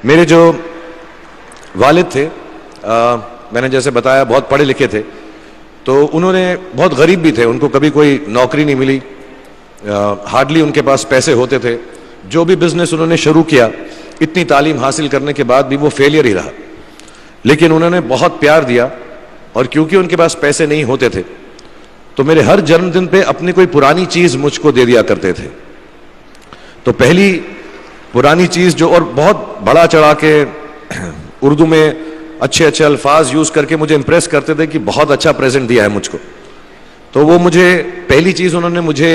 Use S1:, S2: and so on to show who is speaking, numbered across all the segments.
S1: मेरे जो वालिद थे, मैंने जैसे बताया बहुत पढ़े लिखे थे, तो उन्होंने बहुत गरीब भी थे, उनको कभी कोई नौकरी नहीं मिली, हार्डली उनके पास पैसे होते थे। जो भी बिजनेस उन्होंने शुरू किया, इतनी तालीम हासिल करने के बाद भी वो फेलियर ही रहा। लेकिन उन्होंने बहुत प्यार दिया, और क्योंकि उनके पास पैसे नहीं होते थे तो मेरे हर जन्मदिन पे अपनी कोई पुरानी चीज मुझको दे दिया करते थे। तो पहली पुरानी चीज जो, और बहुत बड़ा चढ़ा के उर्दू में अच्छे अच्छे अल्फाज यूज करके मुझे इंप्रेस करते थे कि बहुत अच्छा प्रेजेंट दिया है मुझको। तो वो मुझे पहली चीज उन्होंने मुझे,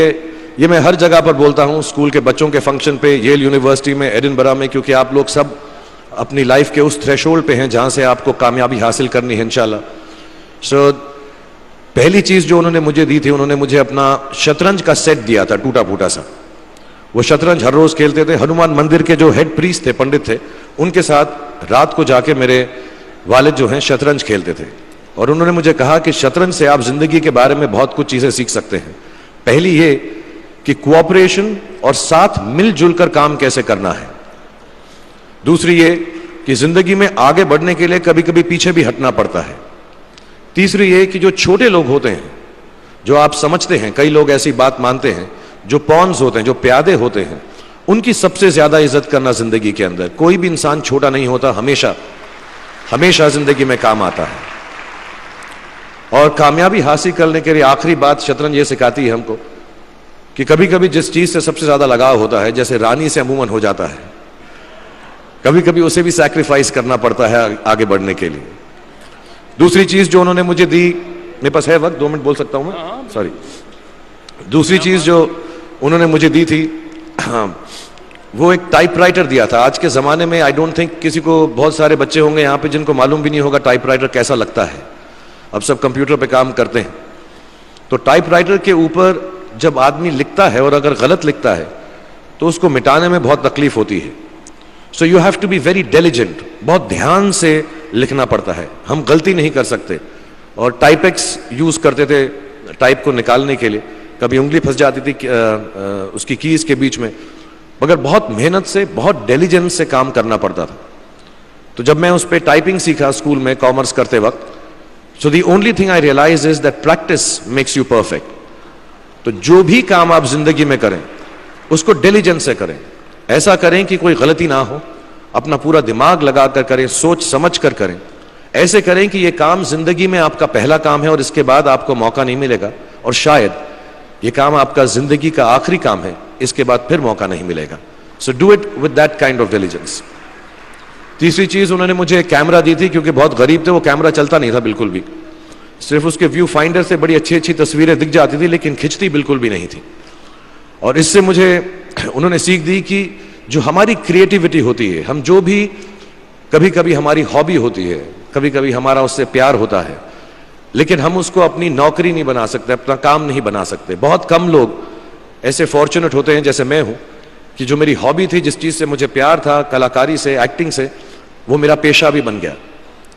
S1: ये मैं हर जगह पर बोलता हूँ, स्कूल के बच्चों के फंक्शन पे, येल यूनिवर्सिटी में, एडिनबरा में, क्योंकि आप लोग सब अपनी लाइफ के उस थ्रेशोल्ड पे हैं जहां से आपको कामयाबी हासिल करनी है इंशाल्लाह। सो पहली चीज जो उन्होंने मुझे दी थी, उन्होंने मुझे अपना शतरंज का सेट दिया था, टूटा फूटा सा। वो शतरंज हर रोज खेलते थे। हनुमान मंदिर के जो हेड प्रीस्ट थे, पंडित थे, उनके साथ रात को जाके मेरे वालिद जो हैं शतरंज खेलते थे। और उन्होंने मुझे कहा कि शतरंज से आप जिंदगी के बारे में बहुत कुछ चीजें सीख सकते हैं। पहली ये कि कोऑपरेशन और साथ मिलजुल कर काम कैसे करना है। दूसरी ये कि जिंदगी में आगे बढ़ने के लिए कभी कभी पीछे भी हटना पड़ता है। तीसरी ये कि जो छोटे लोग होते हैं, जो आप समझते हैं, कई लोग ऐसी बात मानते हैं, जो पॉन्स होते हैं, जो प्यादे होते हैं, उनकी सबसे ज्यादा इज्जत करना जिंदगी के अंदर। कोई भी इंसान छोटा नहीं होता, हमेशा हमेशा जिंदगी में काम आता है। और कामयाबी हासिल करने के लिए आखिरी बात शतरंज ये सिखाती है हमको कि कभी कभी जिस चीज से सबसे ज्यादा लगाव होता है, जैसे रानी से अमूमन हो जाता है, कभी कभी उसे भी सैक्रिफाइस करना पड़ता है आगे बढ़ने के लिए। दूसरी चीज जो उन्होंने मुझे दी, मेरे पास है वक्त, 2 मिनट बोल सकता हूं मैं, सॉरी। दूसरी चीज जो उन्होंने मुझे दी थी, वो एक टाइपराइटर दिया था। आज के जमाने में आई डोंट थिंक किसी को, बहुत सारे बच्चे होंगे यहाँ पे जिनको मालूम भी नहीं होगा टाइपराइटर कैसा लगता है। अब सब कंप्यूटर पे काम करते हैं। तो टाइपराइटर के ऊपर जब आदमी लिखता है और अगर गलत लिखता है तो उसको मिटाने में बहुत तकलीफ होती है। So you have to be very diligent, बहुत ध्यान से लिखना पड़ता है। हम गलती नहीं कर सकते। और टाइपेक्स यूज करते थे टाइप को निकालने के लिए, कभी उंगली फंस जाती थी उसकी कीज के बीच में, मगर बहुत मेहनत से, बहुत डिलिजेंस से काम करना पड़ता था। तो जब मैं उस पर टाइपिंग सीखा स्कूल में कॉमर्स करते वक्त, so the only thing I realise is that practice makes you perfect. तो जो भी काम आप जिंदगी में करें उसको डिलिजेंस से करें, ऐसा करें कि कोई गलती ना हो, अपना पूरा दिमाग लगाकर करें, सोच समझ कर करें। ऐसे करें कि ये काम जिंदगी में आपका पहला काम है और इसके बाद आपको मौका नहीं मिलेगा, और शायद ये काम आपका जिंदगी का आखिरी काम है, इसके बाद फिर मौका नहीं मिलेगा। So do it with that kind of diligence. तीसरी चीज उन्होंने मुझे कैमरा दी थी, क्योंकि बहुत गरीब थे, वो कैमरा चलता नहीं था बिल्कुल भी, सिर्फ उसके व्यू फाइंडर से बड़ी अच्छी अच्छी तस्वीरें दिख जाती थी, लेकिन खिंचती बिल्कुल भी नहीं थी। और इससे मुझे उन्होंने सीख दी कि जो हमारी क्रिएटिविटी होती है, हम जो भी, कभी कभी हमारी हॉबी होती है, कभी कभी हमारा उससे प्यार होता है, लेकिन हम उसको अपनी नौकरी नहीं बना सकते, अपना काम नहीं बना सकते। बहुत कम लोग ऐसे फॉर्चुनेट होते हैं जैसे मैं हूं कि जो मेरी हॉबी थी, जिस चीज से मुझे प्यार था, कलाकारी से, एक्टिंग से, वो मेरा पेशा भी बन गया।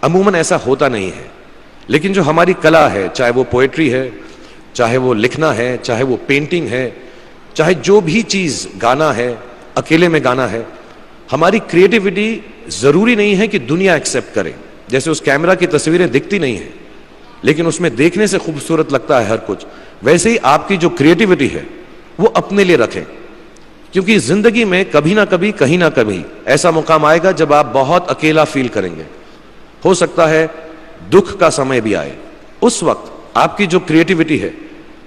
S1: अमूमन ऐसा होता नहीं है। लेकिन जो हमारी कला है, चाहे वो पोएट्री है, चाहे वो लिखना है, चाहे वो पेंटिंग है, चाहे जो भी चीज, गाना है, अकेले में गाना है, हमारी क्रिएटिविटी जरूरी नहीं है कि दुनिया एक्सेप्ट करे। जैसे उस कैमरा की तस्वीरें दिखती नहीं है, लेकिन उसमें देखने से खूबसूरत लगता है हर कुछ, वैसे ही आपकी जो क्रिएटिविटी है वो अपने लिए रखें। क्योंकि जिंदगी में कभी ना कभी, कहीं ना कभी ऐसा मुकाम आएगा जब आप बहुत अकेला फील करेंगे। हो सकता है दुख का समय भी आए, उस वक्त आपकी जो क्रिएटिविटी है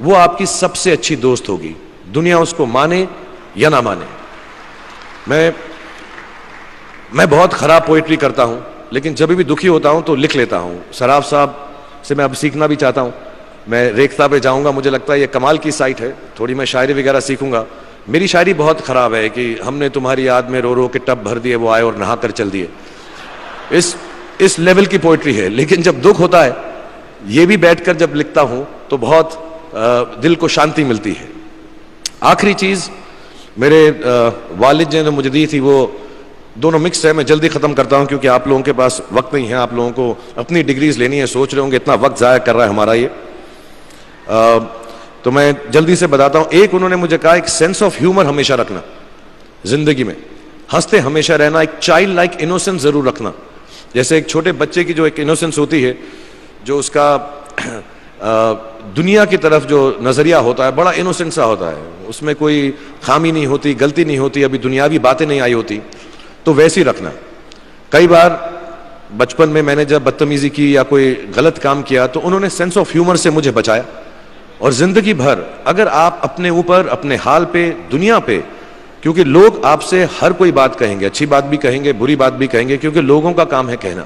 S1: वो आपकी सबसे अच्छी दोस्त होगी, दुनिया उसको माने या ना माने। मैं बहुत खराब पोएट्री करता हूं, लेकिन जब भी दुखी होता हूं तो लिख लेता हूं। सराफ साहब से मैं अब सीखना भी चाहता हूं। मैं रेखता पे जाऊंगा, मुझे लगता है ये कमाल की साइट है, थोड़ी मैं शायरी वगैरह सीखूंगा। मेरी शायरी बहुत खराब है कि हमने तुम्हारी याद में रो रो के टब भर दिए, वो आए और नहा कर चल दिए, इस लेवल की पोएट्री है। लेकिन जब दुख होता है, ये भी बैठकर जब लिखता हूं तो बहुत दिल को शांति मिलती है। आखिरी चीज मेरे वालिद जी ने मुझे दी थी, वो दोनों मिक्स है, मैं जल्दी खत्म करता हूं क्योंकि आप लोगों के पास वक्त नहीं है, आप लोगों को अपनी डिग्रीज लेनी है, सोच रहे होंगे इतना वक्त जाया कर रहा है हमारा ये। तो मैं जल्दी से बताता हूं। एक, उन्होंने मुझे कहा एक सेंस ऑफ ह्यूमर हमेशा रखना जिंदगी में। हंसते हमेशा रहना, एक चाइल्ड लाइक इनोसेंस जरूर रखना। जैसे एक छोटे बच्चे की जो एक इनोसेंस होती है, जो उसका दुनिया की तरफ जो नजरिया होता है बड़ा इनोसेंट सा होता है, उसमें कोई खामी नहीं होती, गलती नहीं होती, अभी दुनियावी बातें नहीं आई होती, तो वैसी रखना। कई बार बचपन में मैंने जब बदतमीजी की या कोई गलत काम किया तो उन्होंने सेंस ऑफ ह्यूमर से मुझे बचाया। और जिंदगी भर अगर आप अपने ऊपर, अपने हाल पे, दुनिया पे, क्योंकि लोग आपसे हर कोई बात कहेंगे, अच्छी बात भी कहेंगे, बुरी बात भी कहेंगे, क्योंकि लोगों का काम है कहना।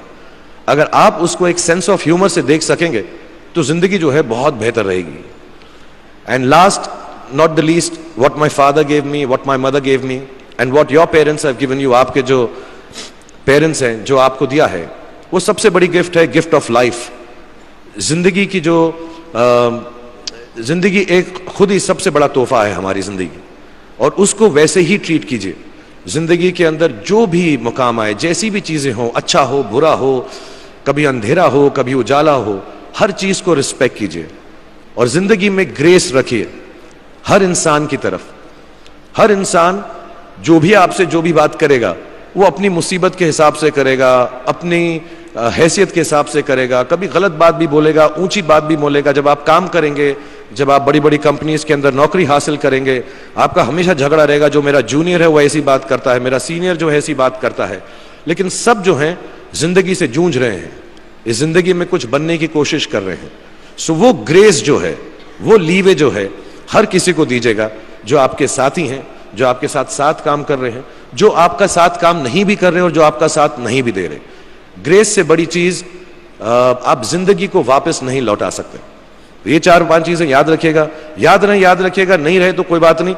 S1: अगर आप उसको एक सेंस ऑफ ह्यूमर से देख सकेंगे तो जिंदगी जो है बहुत बेहतर रहेगी। And last not the least, what my father gave me, what my mother gave me and what your parents have given you, आपके जो पेरेंट्स हैं जो आपको दिया है, वो सबसे बड़ी गिफ्ट है, गिफ्ट ऑफ लाइफ। जिंदगी की जो जिंदगी एक खुद ही सबसे बड़ा तोहफा है हमारी जिंदगी, और उसको वैसे ही ट्रीट कीजिए। जिंदगी के अंदर जो भी मुकाम आए, जैसी भी चीजें हो, अच्छा हो बुरा हो, कभी अंधेरा हो कभी उजाला हो, हर चीज को रिस्पेक्ट कीजिए और जिंदगी में ग्रेस रखिए हर इंसान की तरफ। हर इंसान जो भी आपसे जो भी बात करेगा वो अपनी मुसीबत के हिसाब से करेगा, अपनी हैसियत के हिसाब से करेगा। कभी गलत बात भी बोलेगा, ऊंची बात भी बोलेगा। जब आप काम करेंगे, जब आप बड़ी बड़ी कंपनीज के अंदर नौकरी हासिल करेंगे, आपका हमेशा झगड़ा रहेगा, जो मेरा जूनियर है वो ऐसी बात करता है, मेरा सीनियर जो है ऐसी बात करता है। लेकिन सब जो हैं जिंदगी से जूझ रहे हैं, इस जिंदगी में कुछ बनने की कोशिश कर रहे हैं। सो वो ग्रेस जो है, वो लीवे जो है, हर किसी को दीजिएगा जो आपके साथी हैं, जो आपके साथ साथ काम कर रहे हैं, जो आपका साथ काम नहीं भी कर रहे और जो आपका साथ नहीं भी दे रहे। ग्रेस से बड़ी चीज आप जिंदगी को वापस नहीं लौटा सकते। ये 4-5 चीजें याद रखिएगा। याद रखिएगा, नहीं रहे तो कोई बात नहीं।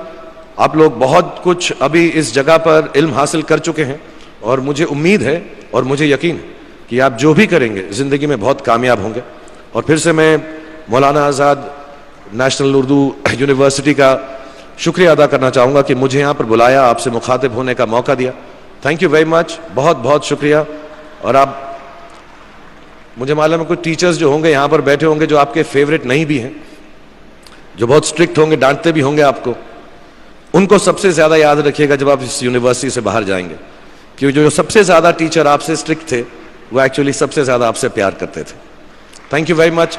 S1: आप लोग बहुत कुछ अभी इस जगह पर इल्म हासिल कर चुके हैं और मुझे उम्मीद है और मुझे यकीन है कि आप जो भी करेंगे जिंदगी में बहुत कामयाब होंगे। और फिर से मैं मौलाना आज़ाद नेशनल उर्दू यूनिवर्सिटी का शुक्रिया अदा करना चाहूँगा कि मुझे यहाँ पर बुलाया, आपसे मुखातिब होने का मौका दिया। थैंक यू वेरी मच, बहुत बहुत शुक्रिया। और आप, मुझे मालूम है कुछ टीचर्स जो होंगे यहाँ पर बैठे होंगे जो आपके फेवरेट नहीं भी हैं, जो बहुत स्ट्रिक्ट होंगे, डांटते भी होंगे आपको, उनको सबसे ज़्यादा याद रखिएगा जब आप इस यूनिवर्सिटी से बाहर जाएंगे, क्योंकि जो सबसे ज़्यादा टीचर आपसे स्ट्रिक्ट थे वो एक्चुअली सबसे ज़्यादा आपसे प्यार करते थे। Thank you very much.